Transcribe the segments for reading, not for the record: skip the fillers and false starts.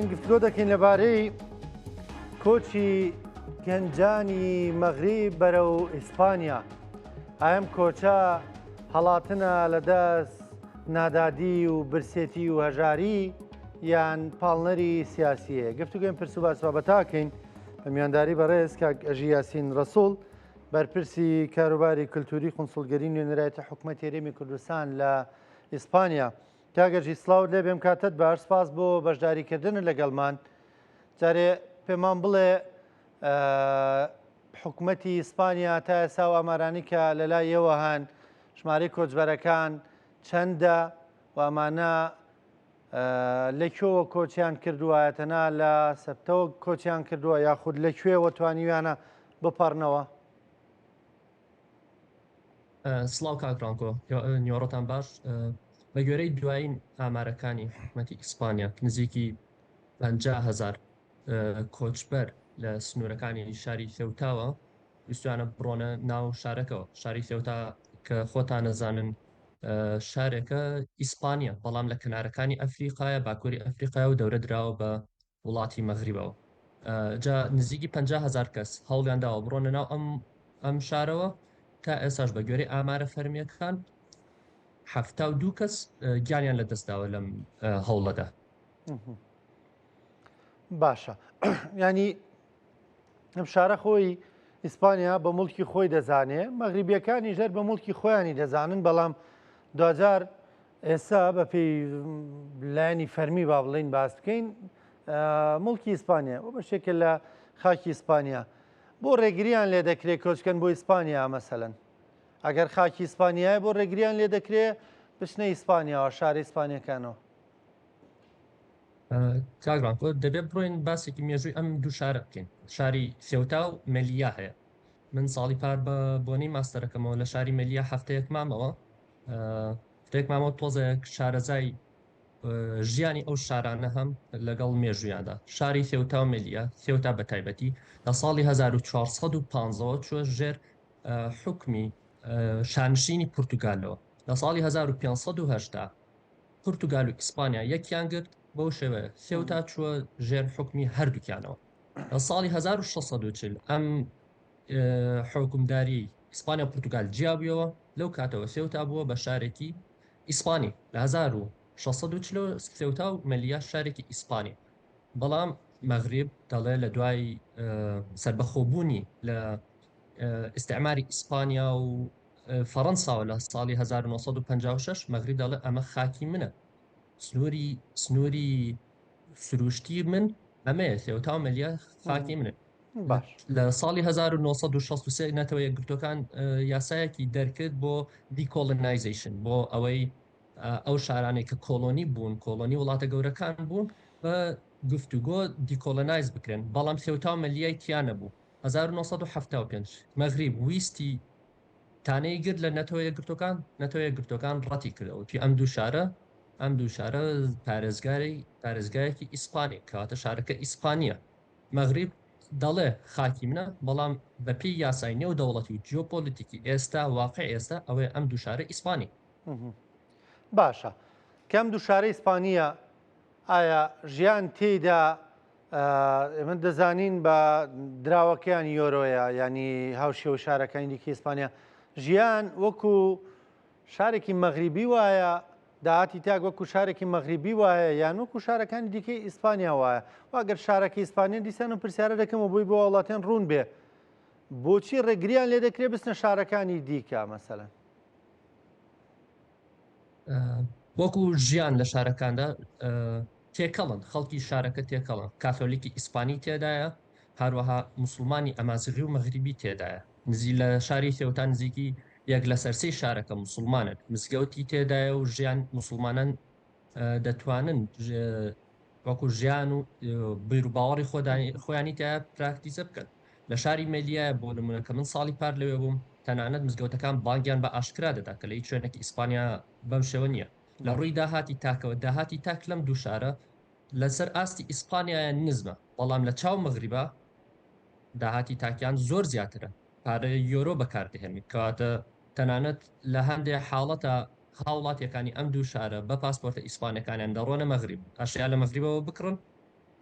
گفتگۆ دەکەین لەبارەی کۆچی گەنجانی مەغریب بەرەو ئیسپانیا. ئایم کۆچە هەڵاتنە لەدەست نادادی و برسێتی و هەژاری یان پاڵنەری سیاسیە. گفتوگوین پرس و باسبابەتاکەین بە میانداری بەڕێز کاک ئەژی یاسین ڕەسوڵ بەرپرسی کاروباری کللتوری قونسڵگەری نوێنەرایەتی حکوومەت هێرێمی کوردستان لە ئیسپانیا. کاگەژی سلااوت لێ بێم کاتت باش سپاس بۆ بەشداریکردن لەگەڵمان. جارێ پێمان بڵێ حکوومەتی ئیسپانیا تا ئێستا و ئامارانی کە لەلای ئێوە هەن ژمارەی کۆچبەرەکان چەندە و ئەمانە لەکوێوە کۆچیان کردووایەتەنا لە سەپتەوە کۆچیان کردووە یاخود لەکوێوە توانیویانە بپەڕنەوە. سڵاو کاکڕانکۆ نیوەڕۆتان باش. بە گوێرەی دوایین ئامارەکانی حکوومەتی ئیسپانیا نزیکی 50,000 کۆچبەر لە سنوورەکانی شاری سێوتاوە ویستوانە بڕۆنە ناو شارەکەەوە. شاری سێوتا کە خۆتان نەزانن شارێکە ئیسپانیا، بەڵام لە کنارەکانی ئەفریقایە، باکووری ئەفریقای و دەورە دراوە بە وڵاتی مەغریبەوە. جا نزیکی 50,000 کەس هەوڵیانداوە بڕۆنە ناو ئەم شارەوە. تا ئێساش بە گوێرەی ئامارە فەرمیەکان 72 کەس گیانیان لە دەستداوە لەم هەوڵەدا. باشە ینی ئەم شارە خۆی ئیسپانیا بە مڵکی خۆی دەزانێ، مەغریبیەکانی ژەر بە مڵکی خۆیانی دەزانن، بەڵام دوجار ئێستا بە پێی لایەنی فەرمی با بڵین باس بکەین مڵکی ئیسپانیا و بەشێکە لە خاکی ئیسپانیا. بۆ ڕێگریان لێ دەکرێت کۆچکەن بۆ ئیسپانیا مەسەلەن ئەگەر خاکی ئیسپانیای بۆ ڕێگریان لێ دەکرێت بچنە ئیسپانیاوە شاری ئیسپانیەکانەوە. کاگرانکۆ دەبێت بڕۆین باسێکی مێژووی ئەم دوو شارە بکەین. شاری سێوتا و مەلیا هەیە. من ساڵی پار بە بۆنی ماستەرەکەمەوە لە شاری مەلیا هەفتەیەک مامەوە. هەفتەیەک مامەوە تۆزێک شارەزای ژیانی ئەو شارانە هەم لەگەڵ مێژویاندا. شاری سێوتا و مەلیا، سێوتا بە تایبەتی لە ساڵی 1450 چوە ژێر حکمی شانشینی پورتوگالەوە. لە ساڵی 1580 پورتوگال و ئیسپانیا یەکیان گرت، بەو شێوەیە سێوتا چووە ژێر حکمی هەردووکیانەوە. لە ساڵی 1640 ئەم حکومداری ئیسپانیا و پورتوگال جیابیەوە، لەو کاتەوە سێوتا بووە بە شارێکی ئیسپانی. لە 1640 سێوتا و مەلیا شارێکی ئیسپانی. بەڵام مەغریب دەڵێ لە دوای سربەخۆبوونی لە ئیستعماری ئیسپانیا و فەڕەنساوە لە ساڵی 1956 مەغریب دەڵێ ئەمە خاکی منە، سنووری سروشتی من ئەمەیە، سێوتا و مەلیا خاکی منە. لە ساڵی 1963 نەتەوە یەکگرتوەکان یاسایەکی دەرکرد بۆ دیکۆلۆنایزیشن، بۆ ئەوەی ئەو شارانێک کە کۆلۆنی بوون، کۆلۆنی وڵاتە گەورەکان بوون، بە گفتوگۆ دیکۆلۆنایز بکرێن. بەڵام سێوتا و مەلیای تیانە بوو. 1975 مەغریب ویستی تانەی گرت لە نەتەوە یەکگرتوەکان ڕەتی کردەوە تی ئەم دوو شارە پارێزگایەکی ئیسپانی کەواتە شارەکە ئیسپانیە. مەغریب دەڵێ خاکی منە، بەڵام بەپی یاسای نێو دەوڵەتی و جیۆپۆلیتیکی ئێستا واقع ئێستا ئەوەی ئەم دوو شارە ئیسپانی. باشە کەم دوو شارە ئیسپانیە ئایا ژیان تێیدا ئێمە دەزانین بە دراوەکەیان یۆرۆیە ینی هاوشێ و شارەکانی دیکە ئیسپانیا ژیان وەکو شارێکی مەغریبی وایە، داهاتی تاک وەکو شارێکی مەغریبی وایە یان وەکو شارەکانی دیکەی ئیسپانیا وایە؟ واگەر شارەکە ئیسپانیا دیسان و پرسیارە دەکەمەوە بۆی بۆ وڵاتیان ڕوون بێ، بۆچی ڕێگریان لێ دەکرێت بستنە شارەکانی دیکە مەسەلەن؟ وەکو ژیان لە شارەکاندا تێکەڵن، خەڵکی شارەکە تێکەڵن، کاتۆلیکی ئیسپانی تێدایە، هەروەها موسڵمانی ئەمازیغی و مەغریبی تێدایە. لە شاری سێوتا نزیکی یەک لە سەرسەی شارەکە موسڵمانن، مزگەوتی تێدایە و ژیان موسڵمانان دەتوانن وەکو ژیان و بیر و باوەڕی خۆیانی تایە پراکتیزە بکەن. لە شاری مەلیایە بۆ نمونە کە من ساڵی پار لەوێ بووم، تەنانەت مزگەوتەکان بانگیان بە ئاشکرا دەدا کە لە هیچ شوێنێکی ئیسپانیا بەم شێوە نییە. لە ڕووی داهاتی تاکەوە داهاتی تاک لەم دوو شارە لەسەر ئاستی ئیسپانیایە نزمە، بەڵام لە چاو مەغریبا داهاتی تاکیان زۆر زیاترە، پارەی یۆرۆ بەکاردەهێنن، کەواتە تەنانەت لە هەندێک حاڵەتە هاوڵاتیەکانی ئەم دوو شارە بە پاسپۆرتە ئیسپانیەکانیان دەڕۆنە مەغریب، ئاشیا لە مەغریبەوە بکڕن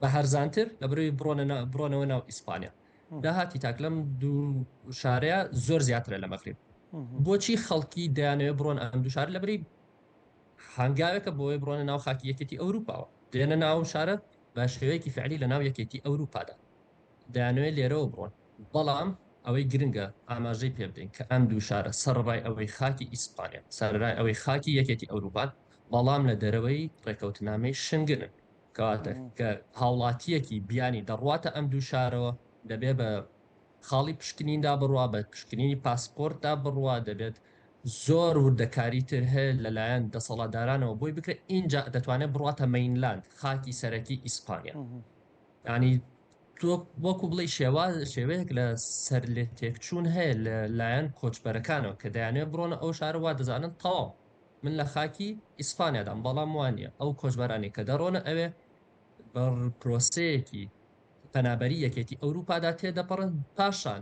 بە هەرزانتر لە بروی بڕۆنەوە ناو ئیسپانیا داهاتی تاک لەم دوو شارەیە زۆر زیاترە لە مەغریب بۆچی خەڵکی دەیانەوێت بڕۆن ئەم دوو شار لە بری هەنگاوێکە بۆی بڕۆنە ناو خاکی یەکێتی ئەوروپاوە دێنە ناو شارە بە شێوەیەکی فعلی لە ناو یەکێتی ئەوروپادا دەیانەوێت لێرەوە بڕۆن بەڵام ئەوەی گرنگە ئاماژەی پێ بدەین کە ئەم دوو شارە سەرڕای ئەوەی خاکی ئیسپانیا سەرڕای ئەوەی خاکی یەکێتی ئەوروپان بەڵام لە دەرەوەی ڕێکەوتنامەی شنگنن کەواتە کە هاوڵاتیەکی بیانی دەڕواتە ئەم دوو شارەوە دەبێ بە خاڵی پشکنیندا بڕوا بە پشکنینی پاسپۆرتدا بڕوا دەبێت زۆر وردەکاری تر هەیە لەلایەن دەسەڵاتدارانەوە بۆی بکرێت اینجا دەتوانێت بڕاتە مەینلاند خاکی سەرەکی ئیسپانیا ینی وەکو بڵی شێوەیەک لە سەر لێ تێکچوون هەیە لە لایەن کۆچبەرەکانەوە کە دەیانێت بڕۆنە ئەو شارەوە دەزانن تەواو من لە خاکی ئیسپانیادام بەڵام وانە ئەو کۆچبەرانی کە دەڕۆنە ئەوێ بە پرۆسەیەکی پەنابەری یەکێتی ئەوروپادا تێدەپەڕن پاشان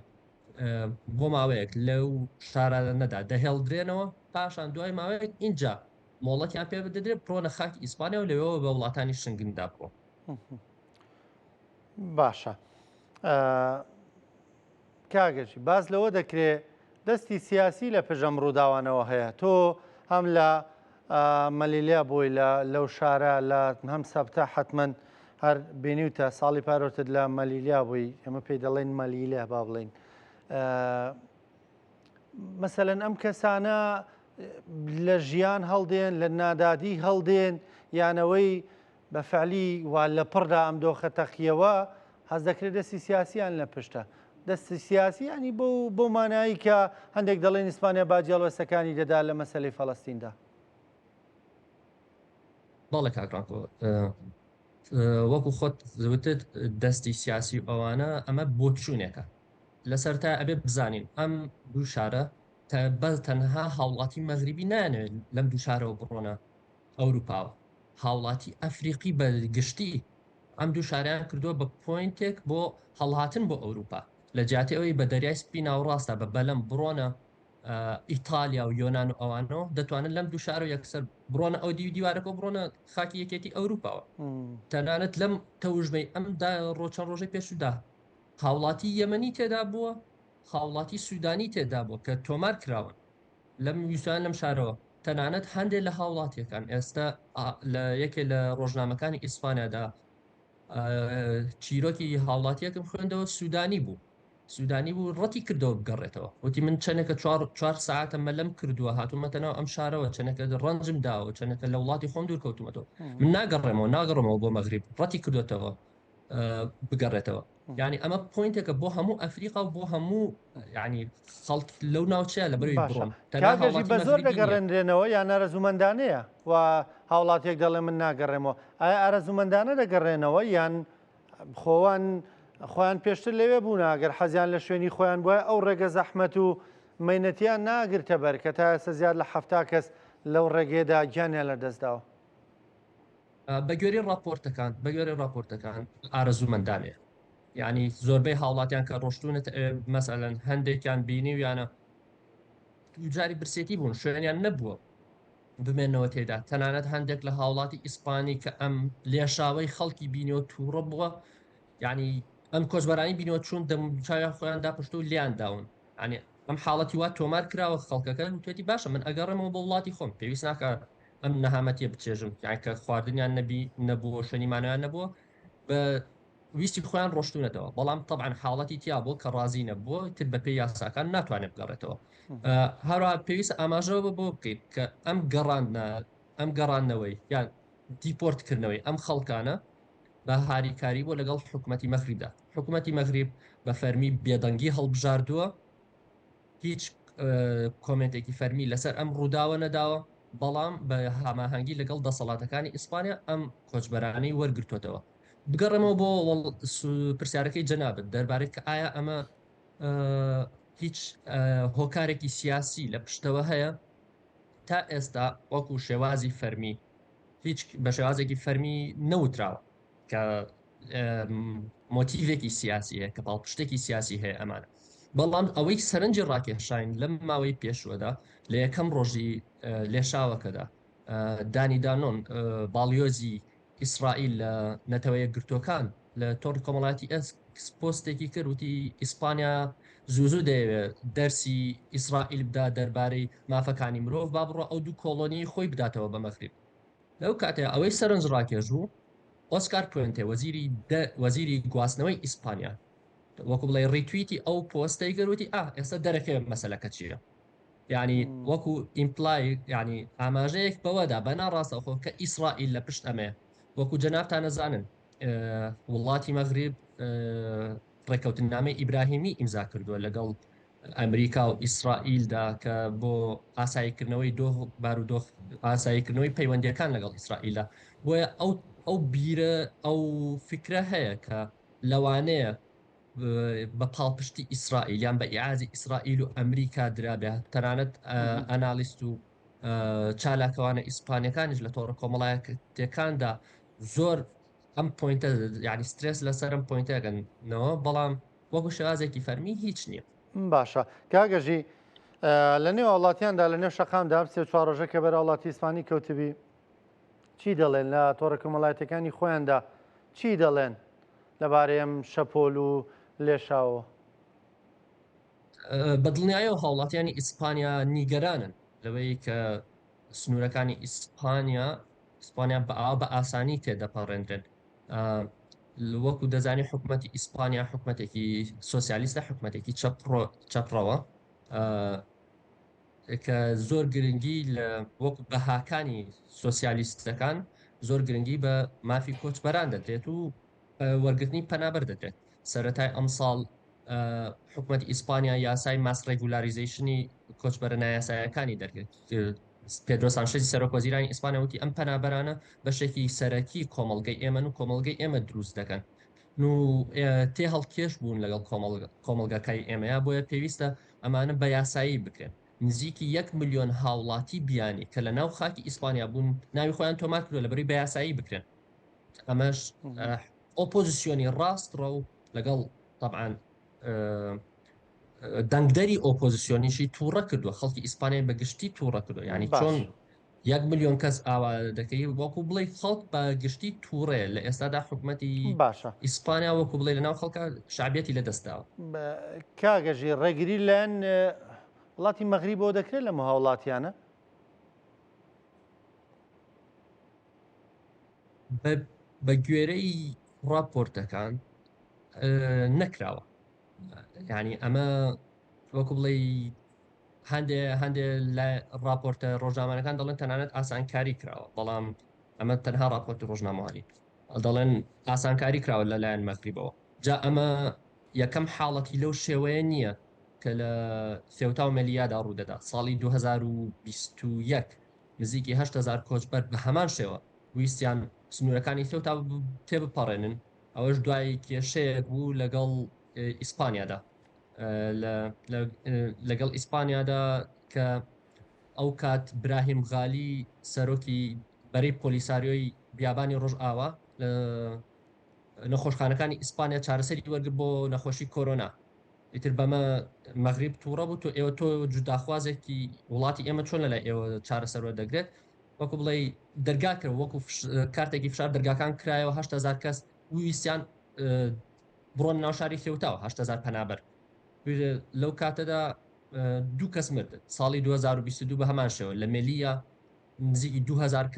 بۆ ماوەیەک لەو شارانە نەدا دەهێڵدرێنەوە پاشان دوای ماوەیەک اینجا مۆڵەتیان پێ بدرێت بڕۆنە خاکی ئیسپانیا و لەوەوە بە وڵاتانی شنگندا بڕۆ باشە کاگەشی باز لەوە دەکرێت دەستی سیاسی لە پێشەم ڕووداوانەوە هەیە تۆ هەم لە مەلیلیا بۆی لەو شارە لە هەم سەبتە حتمما هەر بینیوتە ساڵی پارۆتت لە مەلیلیا بووی ئەمە پێی دەڵێن مەلیلیا با بڵین مەسەلەن ئەم کەسانە لە ژیان هەڵدێن لە نادادی هەڵدێن یانەوەی بە فعلی وا لە پڕدا ئەم دۆخە تەقیەوە هەز دەکرێت دەستی سیاسیان لە پشتە دەستی سیاسی ینی بۆ مانایی کە هەندێک دەڵێن ئیسپانیا باجیاڵوەسەکانی دەدا لە مەسەلەی فەڵەستیندا بەڵێ کاکڕانکۆ وەکو خۆت زوتت دەستی سیاسی ئەوانە ئەمە بۆ چوونێکە لەسەر تا ئەبێ بزانین ئەم دوو شارە بەس تەنها هاوڵاتی مەغریبی نانوێت لەم دوو شارەوە بڕۆنە ئەوروپاوە هاوڵاتی ئەفریقی بە گشتی ئەم دوو شاریان کردووە بە پۆینتێک بۆ هەڵهاتن بۆ ئەوروپا لە جیاتی ئەوەی بە دەریای سپی ناوڕاستە بە بەلەم بڕۆنە ئیتالیا و یۆناان و ئەوانەوە دەتوانن لەم دوو شار و یەکسەر بڕۆنە ئەو دیوارەکە بڕۆنە خاکی یەکێتی ئەوروپاوە تەنانەت لەم تەوژمەی ئەمدا ڕۆچەند ڕۆژەی پێشودا هاوڵاتی یەمەنی تێدا بووە هاوڵاتی سوودانی تێدا بووە کە تۆمار کراون لەم ویسان لەم شارەوە تەنانەت هەندێک لە هاوڵاتیەکان ئێستا لە یەکێ لە ڕۆژنامەکانی ئیسپانیادا چیرۆکی هاوڵاتیەکەم خوێندەوە سوودانی بوو ڕەتی کردەوە بگەڕێتەوە وتی من چەنێکە 4 ساعتە مەلەم کردووە هاتوومەتەنەوە ئەم شارەوە چەنەکە ڕەنجم داوە چەنەکە لە وڵاتی خۆم دوور کەوتومەتەوە من ناگەڕێمەوە بۆ مەغریب ڕەتی کردوێتەوە بگەڕێتەوە ینی ئەمە پوینتێکە بۆ هەموو ئەفریقا و بۆ هەموو ینی خەڵک لەو ناوچەیە لە بەروی بڕۆن کاگەژی بە زۆر دەگەڕێنرێنەوە یان ئارەزومەندانەیە و هاوڵاتێک دەڵێ من ناگەڕێمەوە ئایا ئارەزومەندانە دەگەڕێنەوە یان خۆیان پێشتر لەوێ بوون ئەگەر حەزیان لە شوێنی خۆیان بووە ئەو ڕێگە زەحمەت و مەینەتیان ناگرتە بەر کە تا ئێستا زیاد لە 7 کەس لەو ڕێگەیەدا گیانیان لە دەستداوە بە گوێرەی راپۆرتەکان ئارەزومەندانێ یعنی زۆربەی هاوڵاتیان کە ڕۆشتونت مەسەلەن هەندێکیان بینی و یانە جاری برسێتی بوون شوێنیان نەبووە بمێنەوە تێدا تەنانەت هەندێک لە هاوڵاتی ئیسپانی کە ئەم لێشاوی خەڵکی بینیەوە تووڕە بووە یعنی ئەم کۆچبەرانی بینەوە چوون دەمچویان خۆیاندا پشت و لیان داون ینی ئەم حاڵەتی وا تۆمار کراوە خەڵکەکە وتێتی باشە من ئەگەڕێمەوە بە وڵاتی خۆم پێویست ناکە ئەم نەهامەتیە بچێژم یان کە خواردنیان نەبووە شوێنیمانیان نەبووە بە ویستی خۆیان ڕۆشتونەتەوە بەڵام طبعاً حاڵەتی تیا بوو کە ڕازی نەبووە تر بە پێی یاساکان ناتوانێت بگەڕێتەوە هەروە پێویست ئاماژەوە بۆ بکەیت کە ئەم گەڕانەوەی یان دیپۆرتکردنەوەی ئەم خەڵکانە بە هاریکاری بۆ لەگەڵ حکوومەتی مەغریبدا حکوومەتی مەغریب بە فەرمی بێدەنگی هەڵبژاردووە هیچ کۆمنتێکی فەرمی لەسەر ئەم ڕووداوە نەداوە بەڵام بە هەماهەنگی لەگەڵ دەسەڵاتەکانی ئیسپانیا ئەم کۆچبەرانەی وەرگرتوێتەوە بگەڕێمەوە بۆ پرسیارەکەی جەنابەت دەربارەت کە ئایا ئەمە هیچ هۆکارێکی سیاسی لە پشتەوە هەیە تا ئێستا وەکو شێوازی فەرمی هیچ بە شێوازێکی فەرمی نەوتراوە کە مۆتیڤێکی سیاسی هەیە کە پاڵپشتێکی سیاسی هەیە ئەمانە بەڵام ئەوەی سەرنجی ڕاکێشاین لەم ماوەی پێشوەدا لە یەکەم ڕۆژی لێشاوەکەدا دانی دانۆن باڵیۆزی ئیسرائیل لە نەتەوەیە گرتوەکان لە تۆڕی کۆمەڵایەتی پۆستێکی کرد وتی ئیسپانیا زوو دەیەوێت دەرسی ئیسرائیل بدا دەربارەی مافەکانی مرۆڤ با بڕۆ ئەو دوو کۆڵۆنی خۆی بداتەوە بە مەغریب لەو کاتێ ئەوەی سەرنج ڕاکێژوو ئۆسکار پوێنتێ وەزیری گواستنەوەی ئیسپانیا وەکو بڵێ ڕیتویتی ئەو پۆستەی گەروتی ئێستا دەرەکەوێ مەسەلەکە چییە یعنی وەکو ئیمپلای ینی ئاماژەیەک بەوەدا بەناڕاستەخۆ کە ئیسرائیل لە پشت ئەمێ وەکو جەنابتان نەزانن وڵاتی مەغریب ڕێکەوتنامەی ئیبراهیمی ئیمزا کردووە لەگەڵ ئەمریکا و ئیسرائیلدا کە بۆ ئاساییکردنەوەی بارودۆخ ئاساییکردنەوەی پەیوەندیەکان لەگەڵ ئیسرائیلدا بۆیە ئەو بیرە ئەو فکرە هەیە کە لەوانەیە بە پاڵپشتی ئیسرائیل یان بە ئیعازی ئیسرائیل و ئەمریکا درابێ تەنانەت ئەنالیست و چالاکەوانە ئیسپانیەکانیش لە تۆڕە کۆمەڵایەتەکاندا زۆر ئەم پوینتە ینی سترێس لەسەر ئەم پوینتەگەنەوە بەڵام وەکو شێوازێکی فەرمی هیچ نییە باشە کاگەژی لە نێو وڵاتیاندا لە نێو شەقامدا سێ چوار ڕۆژە کە بەرە وڵاتی ئیسپانی کەوتبی چی دەڵێن لە تۆڕە کۆمەڵایەتەکانی خۆیاندا چی دەڵێن لەبارەی ئەم شەپۆل و لێشاوە بەدڵنیایەوە هاوڵاتیانی ئیسپانیا نیگەرانن لەوەی کە سنوورەکانی ئیسپانیا بە ئاسانی تێدەپەڕێنرن وەکو دەزانی حکوومەتی ئیسپانیا حکوومەتێکی سۆسیالیستە حکوومەتێکی چەپڕەوە کە زۆر گرنگی لە وەکو بەهاکانی سۆسیالیستەکان زۆر گرنگی بە مافی کۆچبەران دەدرێت و وەرگرتنی پەنابەر دەدرێت سەرەتای ئەم ساڵ حکوومەتی ئیسپانیا یاسای ماس ڕێگولایزیشنی کۆچبەرە نایاسایەکانی دەرگێت پێدرۆ سانشێزی سەرۆکوەزیرانی ئیسپانیا وتی ئەم پەنابەرانە بەشێکی سەرەکی کۆمەڵگەی ئێمە و کۆمەڵگەی ئێمە دروست دەکەن تێ هەڵکێش بوون لەگەڵ کۆمەلگەکەی ئێمەیە بۆیە پێویستە ئەمانە بە یاسایی بکرێن نزیکی 1 ملیۆن هاوڵاتی بیانی کە لە ناو خاکی ئیسپانیا بوون ناوی خۆیان تۆمار کردو لەبەری بە یاسایی بکرێن ئەمەش ئۆپۆزیسیۆنی ڕاستڕە و لەگەڵ طبعاً دەنگدەری ئۆپۆزیسیۆنیشی تووڕە کردووە خەڵکی ئیسپانیا بەگشتی تووڕە کردو ینی چۆن 1 ملیۆن کەس ئاوا دەکەی وەکو بڵێ خەڵک بە گشتی تووڕێ لە ئێستادا حکوومەتی باشە ئیسپانیا وەکو بڵێ لەناو خەڵکە شعبەتی لە دەستاوە کاگەژی ڕێگری لەن وڵاتی مەغریب بۆ دەکرێت لە هاوڵاتیانە بە گوێرەی راپۆرتەکان نەکراوە ینی ئەمە وەکو بڵێ هەندێ لە راپۆرتە ڕۆژنامەکان دەڵێن تەنانەت ئاسانکاری کراوە بەڵام ئەمە تەنها راپۆرتی ڕۆژنامەوانی دەڵێن ئاسانکاری کراوە لەلایەن مەغریبەوە جا ئەمە یەکەم حاڵەتی لەو شێوەیە نییە کە لە سێوتا و مەلیادا ڕوودەدا ساڵی 2021 نزیکی 8,000 کۆچبەر بە هەمان شێوە ویستیان سنوورەکانی سێوتا تێبپەڕێنن ئەوەش دوای کێشەیەک بوو لەگەڵ ئیسپانیادا لەگەڵ ئیسپانیادا کە ئەو کات براهیم غالی سەرۆکی بەرەی پۆلیساریۆی بیابانی ڕۆژئاوا لە نەخۆشخانەکانی ئیسپانیا چارەسەری وەرگرت بۆ نەخۆشی کۆرۆنا ئیتر بەمە مەغریب تووڕە بوو ئێوە تۆ جوداخوازێکی وڵاتی ئێمە چۆن لەلای ئێوە چارەسەرەوە دەگرێت وەکو بڵێ دەرگا کرد وەکو کارتێکی فشار دەرگاکان کرایەوە 8,000 کەس ویستیان بڕۆن ناوشاری سێوتاوە 8,000 پەنابەر لەو کاتەدا 2 کەس مرد ساڵی 2022 بە هەمان شێوە لە مێلیە نزیکی 2,000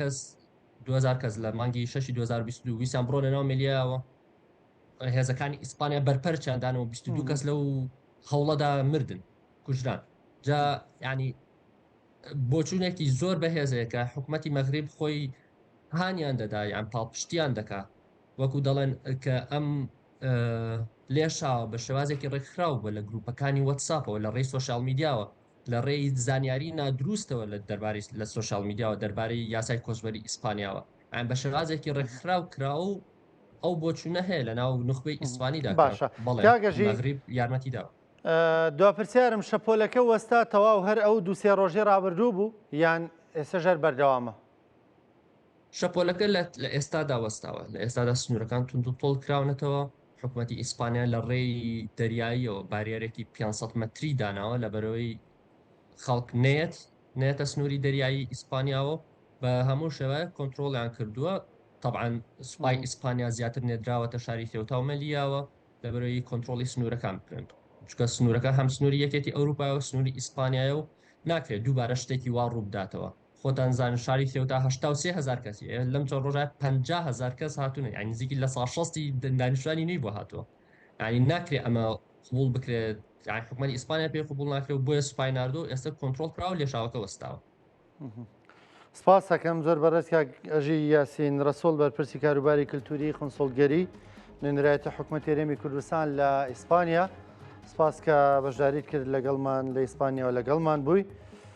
کەس لە مانگی 6 2022 ویسیان بڕۆ لەناو مێلیایەوە هێزەکانی ئیسپانیا بەرپەرچیاندانەوە 22 کەس لەو هەوڵەدا مردن کوژران جا ینی بۆچوونێکی زۆر بەهێزەیە کە حکوومەتی مەغریب خۆی هانیان دەدا یان پاڵپشتیان دەکا وەکو دەڵێن کە ئەم لێشاوە بە شێوازێکی ڕێکخراو بە لە گروپەکانی وەتساپەوە لە ڕێی سۆشال میدیاوە لە ڕێی زانیاری نادروستەوە لە دەربارەی لە سۆشال میدیاوە دەربارەی یاسای کۆچبەری ئیسپانیاوە ئەم بە شێوازێکی ڕێکخراو کراوە و ئەو بۆچوونە هەیە لە ناو نخبەی ئیسپانیدا باشە مەغریب یارمەتی داوە دوپرسیارم شەپۆلەکە وەستا تەواو هەر ئەو دووسێ ڕۆژێ ڕابردوو بوو یان ئێستا ژەر بەردەوامە شەپۆلەکە لە ئێستادا وەستاوە لە ئێستادا سنوورەکان تونند و تۆڵ کراونەتەوە حکوومەتی ئیسپانیا لە ڕێی دەریاییەوە باریارێکی 500 مەتری داناوە لە بەرەوەی خەڵک نێتە سنووری دەریایی ئیسپانیاوە بە هەموو شێوە کۆنتترۆلیان کردووە طبعا سوپای ئیسپانیا زیاتر نێدراوەتە شاری تێوتا و مەلیاوە لەبەرەوەی کۆنتترۆلی سنوورەکان بکرێن چکە سنوورەکە هەم سنووری یەکێتی ئەوروپا و سنووری ئیسپانیایە و ناکرێت دووبارە شتێکی وا ڕوو بداتەوە خۆتان زانن شاری تێوتا 83,000 کەسی لەم چەند ڕۆژە 50,000 کەس هاتوونە یعنی نزیکی لە ساڵ 60 دانیشتوانی نوێی بۆ هاتووە ینی ناکرێت ئەمە قبول بکرێت حکومەتی ئیسپانیا پێ قبول ناکرێت و بۆیە سوپای ناردۆ ئێستا کۆنتترۆل کراوە لێشاوەکە وەستاوە سپاس دەکەم زۆر بەڕێز ئەژی یاسین ڕسۆڵ بەرپرسی کاروباری کللتوری خونسڵگەری نوێنەرایەتە حکوومەتی هەرێمی کوردستان لە ئیسپانیا سپاس کە بەشداریت کرد لەگەڵمان لە ئیسپانیا و لەگەڵمان بووی